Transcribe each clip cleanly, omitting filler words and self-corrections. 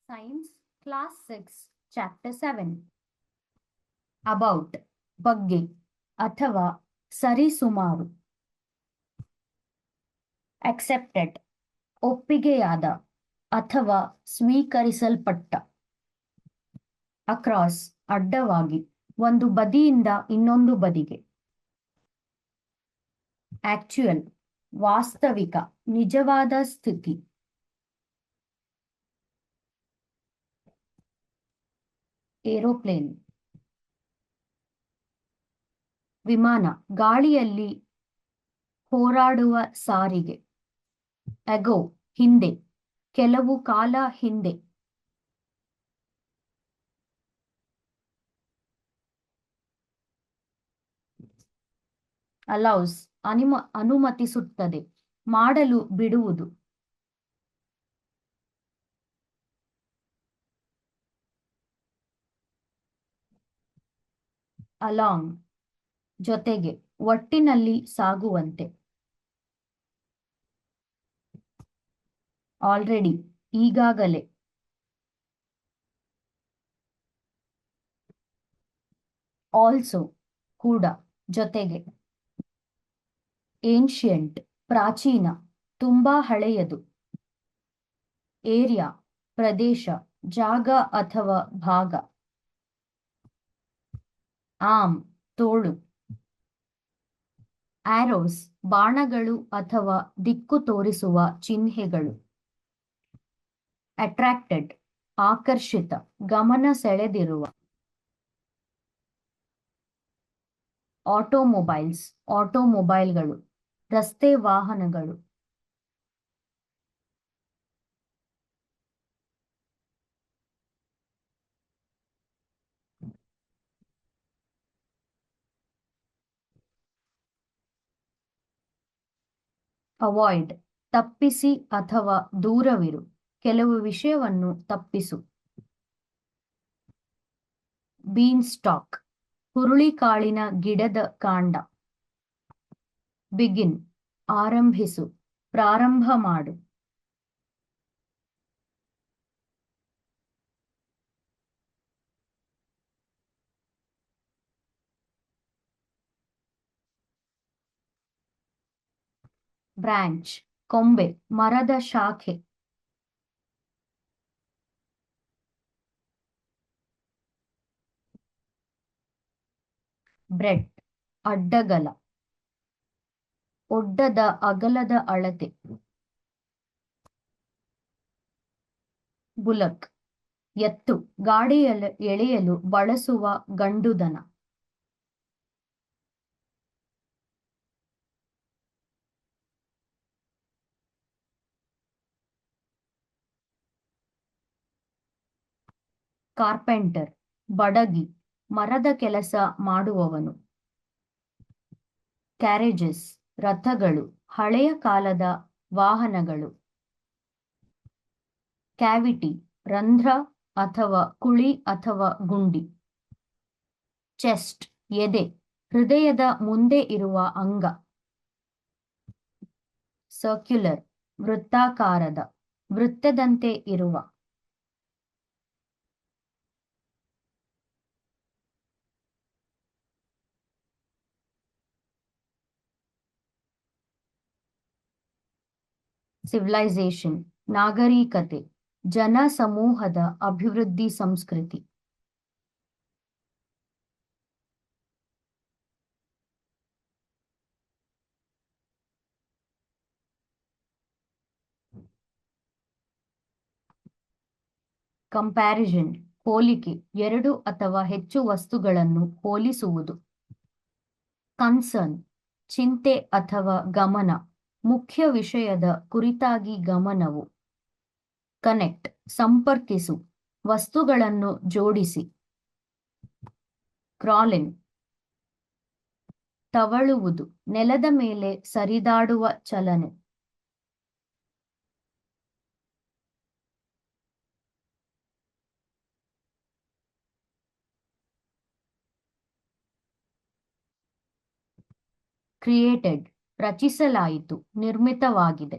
Science Class 6 Chapter 7 About ಬಗ್ಗೆ ಅಥವಾ ಸರಿಸುಮಾರು. Accepted ಒಪ್ಪಿಗೆಯಾದ ಅಥವಾ ಸ್ವೀಕರಿಸಲ್ಪಟ್ಟ. Across ಅಡ್ಡವಾಗಿ ಒಂದು ಬದಿಯಿಂದ ಇನ್ನೊಂದು ಬದಿಗೆ. Actual ವಾಸ್ತವಿಕ ನಿಜವಾದ ಸ್ಥಿತಿ. ಏರೋಪ್ಲೇನ್ ವಿಮಾನ ಗಾಳಿಯಲ್ಲಿ ಹೋರಾಡುವ ಸಾರಿಗೆ. ಅಗೋ ಹಿಂದೆ ಕೆಲವು ಕಾಲ ಹಿಂದೆ. ಅಲೌಸ್ ಅನುಮತಿಸುತ್ತದೆ ಮಾಡಲು ಬಿಡುವುದು. ಅಲಾಂಗ್ ಜೊತೆಗೆ ಒಟ್ಟಿನಲ್ಲಿ ಸಾಗುವಂತೆ. ಆಲ್ರೆಡಿ ಈಗಾಗಲೇ. ಆಲ್ಸೋ ಕೂಡ ಜೊತೆಗೆ. ಏನ್ಷಿಯಂಟ್ ಪ್ರಾಚೀನ ತುಂಬಾ ಹಳೆಯದು. ಏರಿಯಾ ಪ್ರದೇಶ ಜಾಗ ಅಥವಾ ಭಾಗ. ಆಮ್ ತೋಳು. ಆರೋಸ್ ಬಾಣಗಳು ಅಥವಾ ದಿಕ್ಕು ತೋರಿಸುವ ಚಿಹ್ನೆಗಳು. ಅಟ್ರಾಕ್ಟೆಡ್ ಆಕರ್ಷಿತ ಗಮನ ಸೆಳೆದಿರುವ. ಆಟೋಮೊಬೈಲ್ಸ್ ಆಟೋಮೊಬೈಲ್ಗಳು ರಸ್ತೆ ವಾಹನಗಳು. ಅವಾಯ್ಡ್ ತಪ್ಪಿಸಿ ಅಥವಾ ದೂರವಿರು ಕೆಲವು ವಿಷಯವನ್ನು ತಪ್ಪಿಸು. ಬೀನ್ ಸ್ಟಾಕ್ ಹುರುಳಿಕಾಳಿನ ಗಿಡದ ಕಾಂಡ. ಬಿಗಿನ್ ಆರಂಭಿಸು ಪ್ರಾರಂಭ ಮಾಡು. ಬ್ರಾಂಚ್ ಕೊಂಬೆ ಮರದ ಶಾಖೆ. ಬ್ರೆಡ್ ಅಡ್ಡಗಲ ಒಡ್ಡದ ಅಗಲದ ಅಳತೆ. ಬುಲಕ್ ಎತ್ತು ಗಾಡಿ ಎಳೆಯಲು ಬಳಸುವ ಗಂಡುದನ. ಕಾರ್ಪೆಂಟರ್ ಬಡಗಿ ಮರದ ಕೆಲಸ ಮಾಡುವವನು. ಕ್ಯಾರೇಜಸ್ ರಥಗಳು ಹಳೆಯ ಕಾಲದ ವಾಹನಗಳು. ಕ್ಯಾವಿಟಿ ರಂಧ್ರ ಅಥವಾ ಕುಳಿ ಅಥವಾ ಗುಂಡಿ. ಚೆಸ್ಟ್ ಎದೆ ಹೃದಯದ ಮುಂದೆ ಇರುವ ಅಂಗ. ಸರ್ಕ್ಯುಲರ್ ವೃತ್ತಾಕಾರದ ವೃತ್ತದಂತೆ ಇರುವ. ಸಿವಿಲೈಸೇಷನ್ ನಾಗರಿಕತೆ ಜನ ಸಮೂಹದ ಅಭಿವೃದ್ಧಿ ಸಂಸ್ಕೃತಿ. ಕಂಪ್ಯಾರಿಸನ್ ಹೋಲಿಕೆ ಎರಡು ಅಥವಾ ಹೆಚ್ಚು ವಸ್ತುಗಳನ್ನು ಹೋಲಿಸುವುದು. ಕನ್ಸರ್ನ್ ಚಿಂತೆ ಅಥವಾ ಗಮನ ಮುಖ್ಯ ವಿಷಯದ ಕುರಿತಾಗಿ ಗಮನವು. ಕನೆಕ್ಟ್ ಸಂಪರ್ಕಿಸು ವಸ್ತುಗಳನ್ನು ಜೋಡಿಸಿ. ಕ್ರಾಲಿಂಗ್ ತವಳುವುದು ನೆಲದ ಮೇಲೆ ಸರಿದಾಡುವ ಚಲನೆ. ಕ್ರಿಯೇಟೆಡ್ ರಚಿಸಲಾಯಿತು ನಿರ್ಮಿತವಾಗಿದೆ.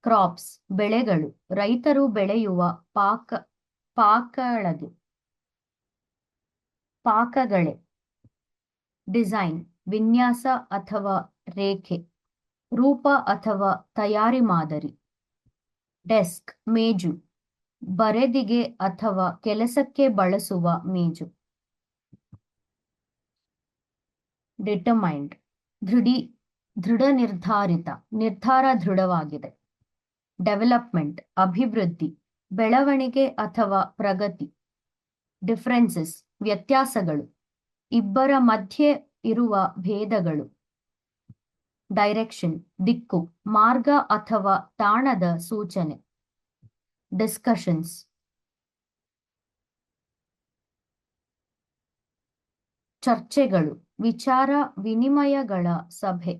ಕ್ರಾಪ್ಸ್ ಬೆಳೆಗಳು, ರೈತರು ಬೆಳೆಯುವ ಪಾಕಗಳೇ. ಡಿಸೈನ್ ವಿನ್ಯಾಸ ಅಥವಾ ರೇಖೆ, ರೂಪ ಅಥವಾ ತಯಾರಿ ಮಾದರಿ. ಡೆಸ್ಕ್ ಮೇಜು, ಬರೆದಿಗೆ ಅಥವಾ ಕೆಲಸಕ್ಕೆ ಬಳಸುವ ಮೇಜು. ಡಿಟರ್ಮೈನ್ಡ್ ದೃಢ ನಿರ್ಧಾರಿತ, ನಿರ್ಧಾರ ದೃಢವಾಗಿದೆ. ಡೆವಲಪ್ಮೆಂಟ್ ಅಭಿವೃದ್ಧಿ, ಬೆಳವಣಿಗೆ ಅಥವಾ ಪ್ರಗತಿ. ಡಿಫರೆನ್ಸಸ್ ವ್ಯತ್ಯಾಸಗಳು, ಇಬ್ಬರ ಮಧ್ಯೆ ಇರುವ ಭೇದಗಳು. ಡೈರೆಕ್ಷನ್ ದಿಕ್ಕು, ಮಾರ್ಗ ಅಥವಾ ತಾಣದ ಸೂಚನೆ. ಡಿಸ್ಕಷನ್ಸ್ ಚರ್ಚೆಗಳು, ವಿಚಾರ ವಿನಿಮಯಗಳ ಸಭೆ.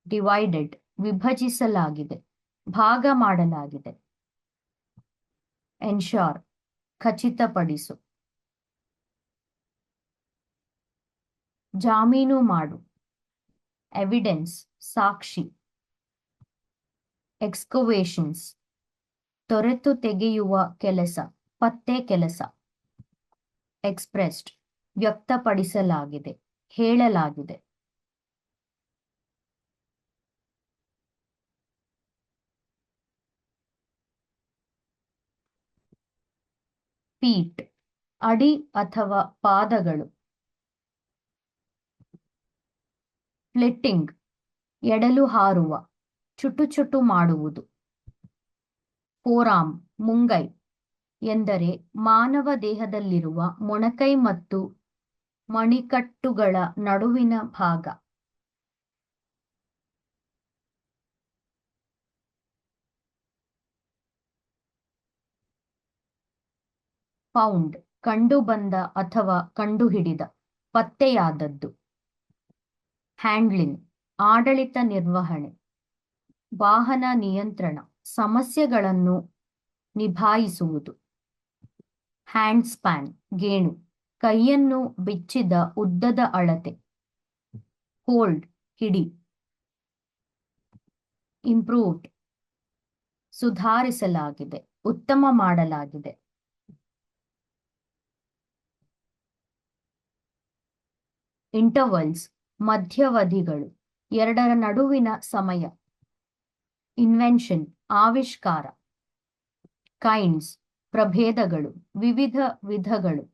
ಡಿವೈಡೆಡ್ ವಿಭಜಿಸಲಾಗಿದೆ, ಭಾಗ ಮಾಡಲಾಗಿದೆ. ಎನ್ಶೋರ್ ಖಚಿತಪಡಿಸು. ಜಾಮೀನು ಮಾಡು. ಎವಿಡೆನ್ಸ್ ಸಾಕ್ಷಿ. ಎಕ್ಸ್ಕವೇಷನ್ಸ್ ತೊರೆತು ತೆಗೆಯುವ ಕೆಲಸ, ಪತ್ತೆ ಕೆಲಸ. ಎಕ್ಸ್ಪ್ರೆಸ್ಡ್ ವ್ಯಕ್ತಪಡಿಸಲಾಗಿದೆ, ಹೇಳಲಾಗಿದೆ. ಫೀಟ್ ಅಡಿ ಅಥವಾ ಪಾದಗಳು. ಫ್ಲಿಟ್ಟಿಂಗ್ ಎಡಲು ಹಾರುವ, ಚುಟುಚುಟು ಮಾಡುವುದು. ಫೋರಾಮ್ ಮುಂಗೈ ಎಂದರೆ ಮಾನವ ದೇಹದಲ್ಲಿರುವ ಮೊಣಕೈ ಮತ್ತು ಮಣಿಕಟ್ಟುಗಳ ನಡುವಿನ ಭಾಗ. ಫೌಂಡ್ ಕಂಡುಬಂದ ಅಥವಾ ಕಂಡುಹಿಡಿದ, ಪತ್ತೆಯಾದದ್ದು. ಹ್ಯಾಂಡ್ಲಿಂಗ್ ಆಡಳಿತ ನಿರ್ವಹಣೆ. ವಾಹನ ನಿಯಂತ್ರಣ, ಸಮಸ್ಯೆಗಳನ್ನು ನಿಭಾಯಿಸುವುದು. ಹ್ಯಾಂಡ್ ಸ್ಪ್ಯಾನ್ ಗೇಣು, ಕೈಯನ್ನು ಬಿಚ್ಚಿದ ಉದ್ದದ ಅಳತೆ. ಹೋಲ್ಡ್ ಹಿಡಿ. ಇಂಪ್ರೂವ್ಡ್ ಸುಧಾರಿಸಲಾಗಿದೆ, ಉತ್ತಮ ಮಾಡಲಾಗಿದೆ. ಇಂಟರ್ವಲ್ಸ್ ಮಧ್ಯವಧಿಗಳು, ಎರಡರ ನಡುವಿನ ಸಮಯ. ಇನ್ವೆನ್ಷನ್ ಆವಿಷ್ಕಾರ. ಕೈಂಡ್ಸ್ ಪ್ರಭೇದಗಳು, ವಿವಿಧ ವಿಧಗಳು.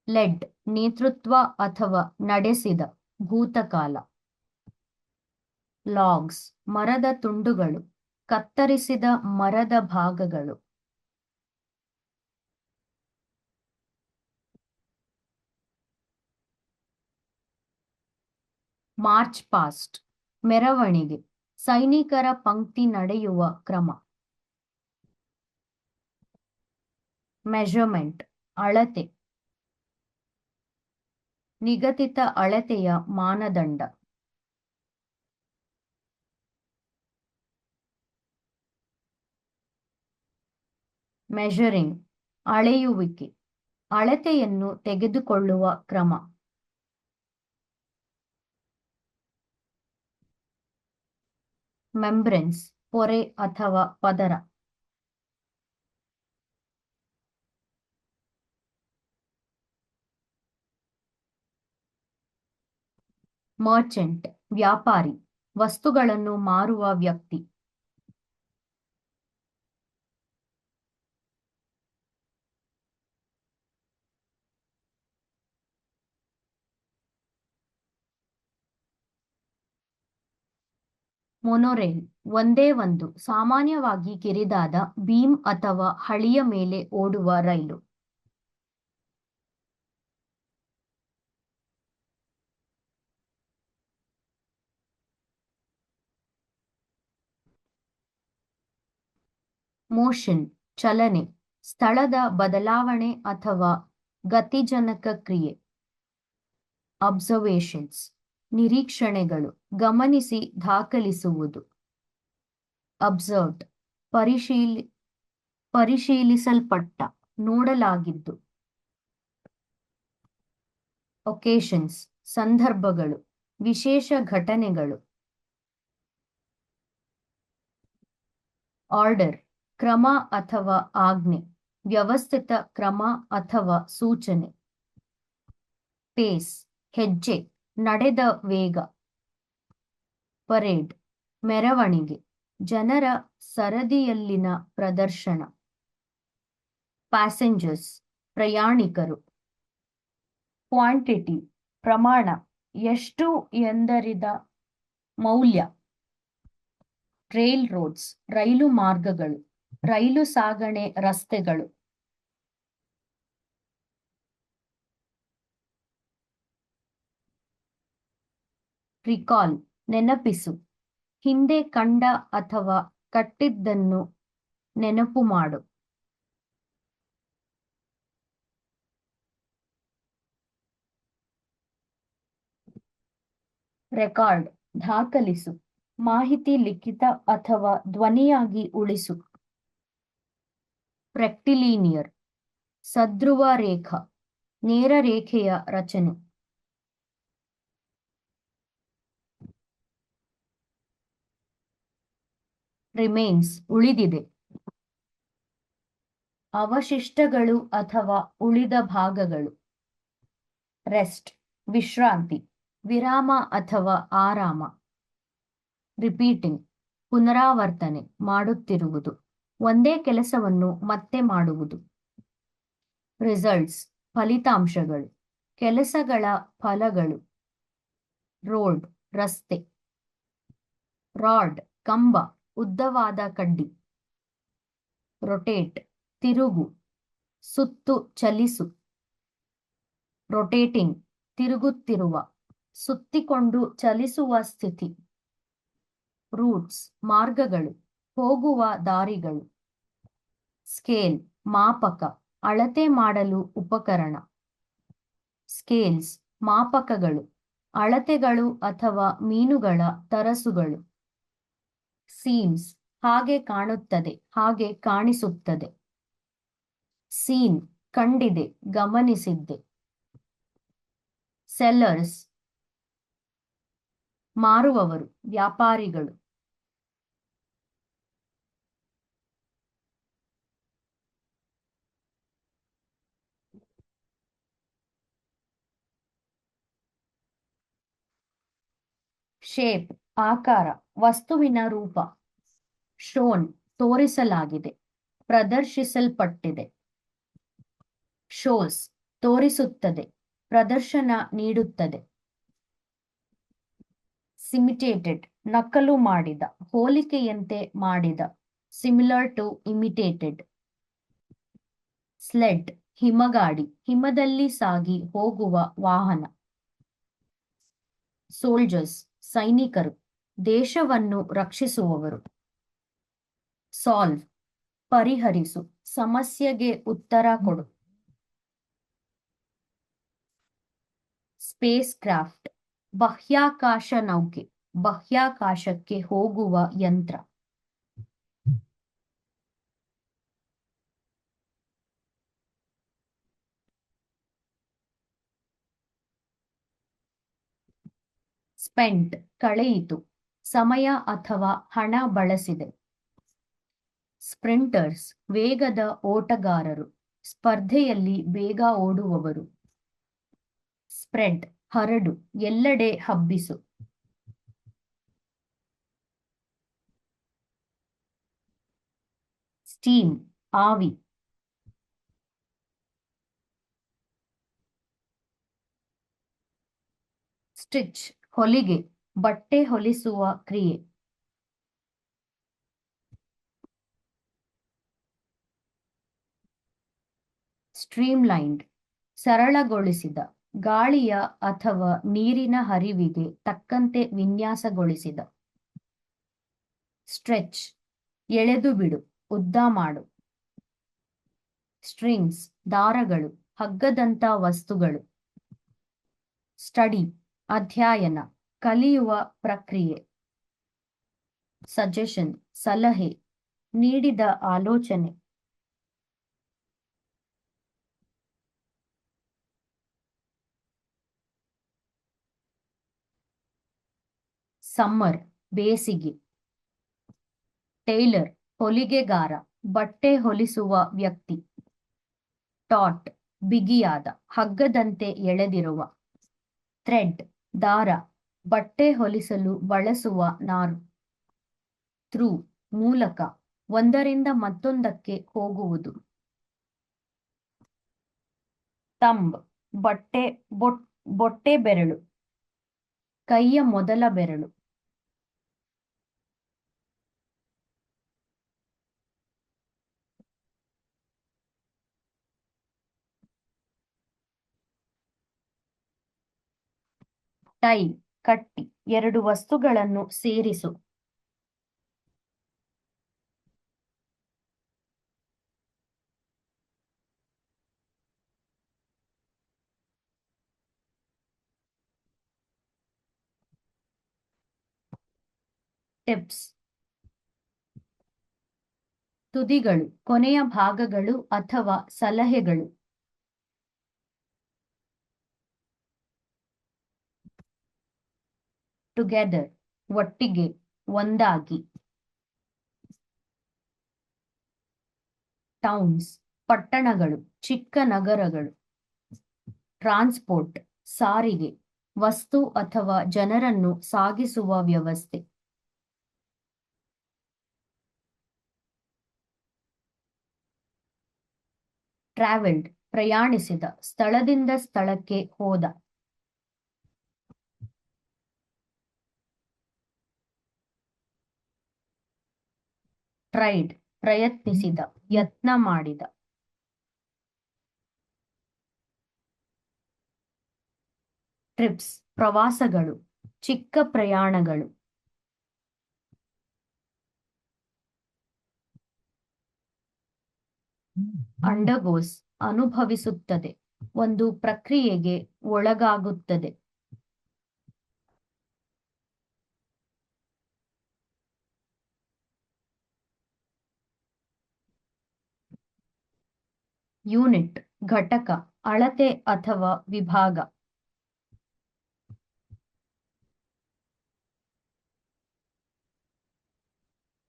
ಲೆಡ್ ನೇತೃತ್ವ ಅಥವಾ ನಡೆಸಿದ, ಭೂತಕಾಲ. ಲಾಗ್ಸ್ ಮರದ ತುಂಡುಗಳು, ಕತ್ತರಿಸಿದ ಮರದ ಭಾಗಗಳು. ಮಾರ್ಚ್ ಪಾಸ್ಟ್ ಮೆರವಣಿಗೆ, ಸೈನಿಕರ ಪಂಕ್ತಿ ನಡೆಯುವ ಕ್ರಮ. ಮೆಜರ್ಮೆಂಟ್ ಅಳತೆ, ನಿಗದಿತ ಅಳತೆಯ ಮಾನದಂಡ. ಮೆಷರಿಂಗ್ ಅಳೆಯುವಿಕೆ, ಅಳತೆಯನ್ನು ತೆಗೆದುಕೊಳ್ಳುವ ಕ್ರಮ. ಮೆಂಬ್ರೇನ್ಸ್ ಪೊರೆ ಅಥವಾ ಪದರ. ಮರ್ಚೆಂಟ್ ವ್ಯಾಪಾರಿ, ವಸ್ತುಗಳನ್ನು ಮಾರುವ ವ್ಯಕ್ತಿ. ಮೊನೊರೇಲ್ ಒಂದೇ ಒಂದು, ಸಾಮಾನ್ಯವಾಗಿ ಕಿರಿದಾದ ಬೀಮ್ ಅಥವಾ ಹಳಿಯ ಮೇಲೆ ಓಡುವ ರೈಲು. ಮೋಷನ್ ಚಲನೆ, ಸ್ಥಳದ ಬದಲಾವಣೆ ಅಥವಾ ಗತಿಜನಕ ಕ್ರಿಯೆ. ಅಬ್ಸರ್ವೇಷನ್ಸ್ ನಿರೀಕ್ಷಣೆಗಳು, ಗಮನಿಸಿ ದಾಖಲಿಸುವುದು. ಅಬ್ಸರ್ವ್ಡ್ ಪರಿಶೀಲಿಸಲ್ಪಟ್ಟ, ನೋಡಲಾಗಿದ್ದು. ಒಕೇಶನ್ಸ್ ಸಂದರ್ಭಗಳು, ವಿಶೇಷ ಘಟನೆಗಳು. ಆರ್ಡರ್ ಕ್ರಮ ಅಥವಾ ಆಜ್ಞೆ, ವ್ಯವಸ್ಥಿತ ಕ್ರಮ ಅಥವಾ ಸೂಚನೆ. ಪೇಸ್ ಹೆಜ್ಜೆ, ನಡೆದ ವೇಗ. ಪರೇಡ್ ಮೆರವಣಿಗೆ, ಜನರ ಸರದಿಯಲ್ಲಿನ ಪ್ರದರ್ಶನ. ಪ್ಯಾಸೆಂಜರ್ಸ್ ಪ್ರಯಾಣಿಕರು. ಕ್ವಾಂಟಿಟಿ ಪ್ರಮಾಣ, ಎಷ್ಟು ಎಂದರಿದ ಮೌಲ್ಯ. ರೈಲ್ ರೋಡ್ಸ್ ರೈಲು ಮಾರ್ಗಗಳು, ರೈಲು ಸಾಗಣೆ ರಸ್ತೆಗಳು. ರಿಕಾಲ್ ನೆನಪಿಸು, ಹಿಂದೆ ಕಂಡ ಅಥವಾ ಕಟ್ಟಿದ್ದನ್ನು ನೆನಪು ಮಾಡು. ರೆಕಾರ್ಡ್ ದಾಖಲಿಸು, ಮಾಹಿತಿ ಲಿಖಿತ ಅಥವಾ ಧ್ವನಿಯಾಗಿ ಉಳಿಸು. ರೆಕ್ಟಿಲಿನಿಯರ್ ಸಧ್ರುವ ರೇಖಾ, ನೇರ ರೇಖೆಯ ರಚನೆ. ರಿಮೇನ್ಸ್ ಉಳಿದಿದೆ. ಅವಶಿಷ್ಟಗಳು ಅಥವಾ ಉಳಿದ ಭಾಗಗಳು. ರೆಸ್ಟ್ ವಿಶ್ರಾಂತಿ, ವಿರಾಮ ಅಥವಾ ಆರಾಮ. ರಿಪೀಟಿಂಗ್ ಪುನರಾವರ್ತನೆ, ಮಾಡುತ್ತಿರುವುದು, ಒಂದೇ ಕೆಲಸವನ್ನು ಮತ್ತೆ ಮಾಡುವುದು. ರಿಸಲ್ಟ್ಸ್ ಫಲಿತಾಂಶಗಳು, ಕೆಲಸಗಳ ಫಲಗಳು. ರೋಡ್ ರಸ್ತೆ. ರಾಡ್ ಕಂಬ, ಉದ್ದವಾದ ಕಡ್ಡಿ. ರೊಟೇಟ್ ತಿರುಗು, ಸುತ್ತು ಚಲಿಸು. ರೊಟೇಟಿಂಗ್ ತಿರುಗುತ್ತಿರುವ, ಸುತ್ತಿಕೊಂಡು ಚಲಿಸುವ ಸ್ಥಿತಿ. ರೂಟ್ಸ್ ಮಾರ್ಗಗಳು, ಹೋಗುವ ದಾರಿಗಳು. ಸ್ಕೇಲ್ ಮಾಪಕ, ಅಳತೆ ಮಾಡಲು ಉಪಕರಣ. ಸ್ಕೇಲ್ಸ್ ಮಾಪಕಗಳು, ಅಳತೆಗಳು ಅಥವಾ ಮೀನುಗಳ ತರಸುಗಳು. ಸೀಮ್ಸ್ ಹಾಗೆ ಕಾಣುತ್ತದೆ, ಹಾಗೆ ಕಾಣಿಸುತ್ತದೆ. ಸೀನ್ ಕಂಡಿದೆ, ಗಮನಿಸಿದ್ದೆ. ಸೆಲ್ಲರ್ಸ್ ಮಾರುವವರು, ವ್ಯಾಪಾರಿಗಳು. ಶೇಪ್ ಆಕಾರ, ವಸ್ತುವಿನ ರೂಪ. ಶೋನ್ ತೋರಿಸಲಾಗಿದೆ, ಪ್ರದರ್ಶಿಸಲ್ಪಟ್ಟಿದೆ. ಶೋಸ್ ತೋರಿಸುತ್ತದೆ, ಪ್ರದರ್ಶನ ನೀಡುತ್ತದೆ. ಸಿಮಿಟೇಟೆಡ್ ನಕಲು ಮಾಡಿದ, ಹೋಲಿಕೆಯಂತೆ ಮಾಡಿದ. Similar to imitated. ಸ್ಲೆಡ್ ಹಿಮಗಾಡಿ, ಹಿಮದಲ್ಲಿ ಸಾಗಿ ಹೋಗುವ ವಾಹನ. ಸೋಲ್ಜರ್ಸ್ ಸೈನಿಕರು, ದೇಶವನ್ನು ರಕ್ಷಿಸುವವರು. ಸಾಲ್ವ್ ಪರಿಹರಿಸು, ಸಮಸ್ಯೆಗೆ ಉತ್ತರ ಕೊಡು. ಸ್ಪೇಸ್ ಕ್ರಾಫ್ಟ್ ಬಾಹ್ಯಾಕಾಶ ನೌಕೆ, ಬಾಹ್ಯಾಕಾಶಕ್ಕೆ ಹೋಗುವ ಯಂತ್ರ. ಸ್ಪೆಂಟ್ ಕಳೆಯಿತು, ಸಮಯ ಅಥವಾ ಹಣ ಬಳಸಿದೆ. ಸ್ಪ್ರಿಂಟರ್ಸ್ ವೇಗದ ಓಟಗಾರರು, ಸ್ಪರ್ಧೆಯಲ್ಲಿ ಬೇಗ ಓಡುವವರು. ಸ್ಪ್ರೆಡ್ ಹರಡು, ಎಲ್ಲೆಡೆ ಹಬ್ಬಿಸು. ಸ್ಟೀಮ್ ಆವಿ. ಸ್ಟಿಚ್ ಹೊಲಿಗೆ, ಬಟ್ಟೆ ಹೊಲಿಸುವ ಕ್ರಿಯೆ. ಸ್ಟ್ರೀಮ್ಲೈನ್ಡ್ ಸರಳಗೊಳಿಸಿದ, ಗಾಳಿಯ ಅಥವಾ ನೀರಿನ ಹರಿವಿಗೆ ತಕ್ಕಂತೆ ವಿನ್ಯಾಸಗೊಳಿಸಿದ. ಸ್ಟ್ರೆಚ್ ಎಳೆದು ಬಿಡು, ಉದ್ದ ಮಾಡು. ಸ್ಟ್ರಿಂಗ್ಸ್ ದಾರಗಳು, ಹಗ್ಗದಂಥ ವಸ್ತುಗಳು. ಸ್ಟಡಿ ಅಧ್ಯಯನ, ಕಲಿಯುವ ಪ್ರಕ್ರಿಯೆ. ಸಜೆಷನ್ ಸಲಹೆ, ನೀಡಿದ ಆಲೋಚನೆ. ಸಮ್ಮರ್ ಬೇಸಿಗೆ. ಟೈಲರ್ ಹೊಲಿಗೆಗಾರ, ಬಟ್ಟೆ ಹೊಲಿಸುವ ವ್ಯಕ್ತಿ. ಟಾಟ್ ಬಿಗಿಯಾದ, ಹಗ್ಗದಂತೆ ಎಳೆದಿರುವ. ಥ್ರೆಡ್ ದಾರ, ಬಟ್ಟೆ ಹೊಲಿಸಲು ಬಳಸುವ ನಾರು. ಥ್ರೂ ಮೂಲಕ, ಒಂದರಿಂದ ಮತ್ತೊಂದಕ್ಕೆ ಹೋಗುವುದು. ಥಂಬ್ ಬೊಟ್ಟೆ ಬೆರಳು, ಕೈಯ ಮೊದಲ ಬೆರಳು. ಟೈ ಕಟ್ಟಿ, ಎರಡು ವಸ್ತುಗಳನ್ನು ಸೇರಿಸು. ಟಿಪ್ಸ್: ತುದಿಗಳು, ಕೊನೆಯ ಭಾಗಗಳು ಅಥವಾ ಸಲಹೆಗಳು. ಟುಗೆದರ್ ಒಟ್ಟಿಗೆ, ಒಂದಾಗಿ. ಟೌನ್ಸ್ ಪಟ್ಟಣಗಳು, ಚಿಕ್ಕ ನಗರಗಳು. ಟ್ರಾನ್ಸ್ಪೋರ್ಟ್ ಸಾರಿಗೆ, ವಸ್ತು ಅಥವಾ ಜನರನ್ನು ಸಾಗಿಸುವ ವ್ಯವಸ್ಥೆ. ಟ್ರಾವೆಲ್ಡ್ ಪ್ರಯಾಣಿಸಿದ, ಸ್ಥಳದಿಂದ ಸ್ಥಳಕ್ಕೆ ಹೋದ. ಟ್ರೈಡ್ ಪ್ರಯತ್ನಿಸಿದ, ಯತ್ನ ಮಾಡಿದ. ಟ್ರಿಪ್ಸ್ ಪ್ರವಾಸಗಳು, ಚಿಕ್ಕ ಪ್ರಯಾಣಗಳು. ಅಂಡರ್ಗೋಸ್ ಅನುಭವಿಸುತ್ತದೆ, ಒಂದು ಪ್ರಕ್ರಿಯೆಗೆ ಒಳಗಾಗುತ್ತದೆ. ಯೂನಿಟ್ ಘಟಕ, ಅಳತೆ ಅಥವಾ ವಿಭಾಗ.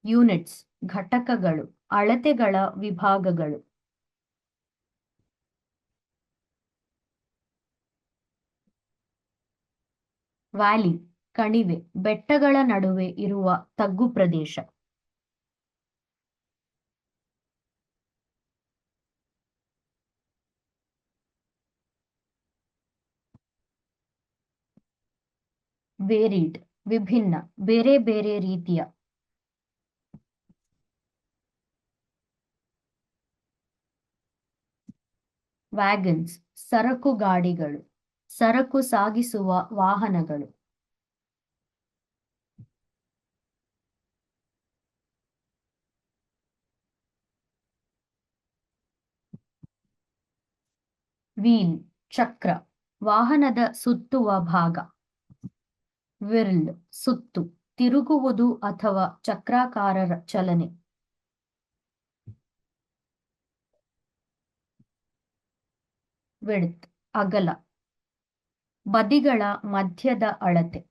ಯೂನಿಟ್ಸ್ ಘಟಕಗಳು, ಅಳತೆಗಳ ವಿಭಾಗಗಳು. ವ್ಯಾಲಿ ಕಣಿವೆ, ಬೆಟ್ಟಗಳ ನಡುವೆ ಇರುವ ತಗ್ಗು ಪ್ರದೇಶ. ವೇರಿಡ್ ವಿಭಿನ್ನ, ಬೇರೆ ಬೇರೆ ರೀತಿಯ. ವ್ಯಾಗನ್ಸ್ ಸರಕು ಗಾಡಿಗಳು, ಸರಕು ಸಾಗಿಸುವ ವಾಹನಗಳು. ವೀಲ್ ಚಕ್ರ, ವಾಹನದ ಸುತ್ತುವ ಭಾಗ. ವಿರ್ಲ್ ಸುತ್ತು, ತಿರುಗುವುದು ಅಥವಾ ಚಕ್ರಾಕಾರದ ಚಲನೆ. ವಿಡ್ತ್ ಅಗಲ, ಬದಿಗಳ ಮಧ್ಯದ ಅಳತೆ.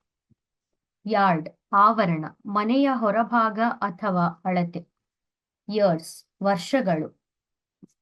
ಯಾರ್ಡ್ ಆವರಣ, ಮನೆಯ ಹೊರಭಾಗ ಅಥವಾ ಅಳತೆ. ಇಯರ್ಸ್ ವರ್ಷಗಳು,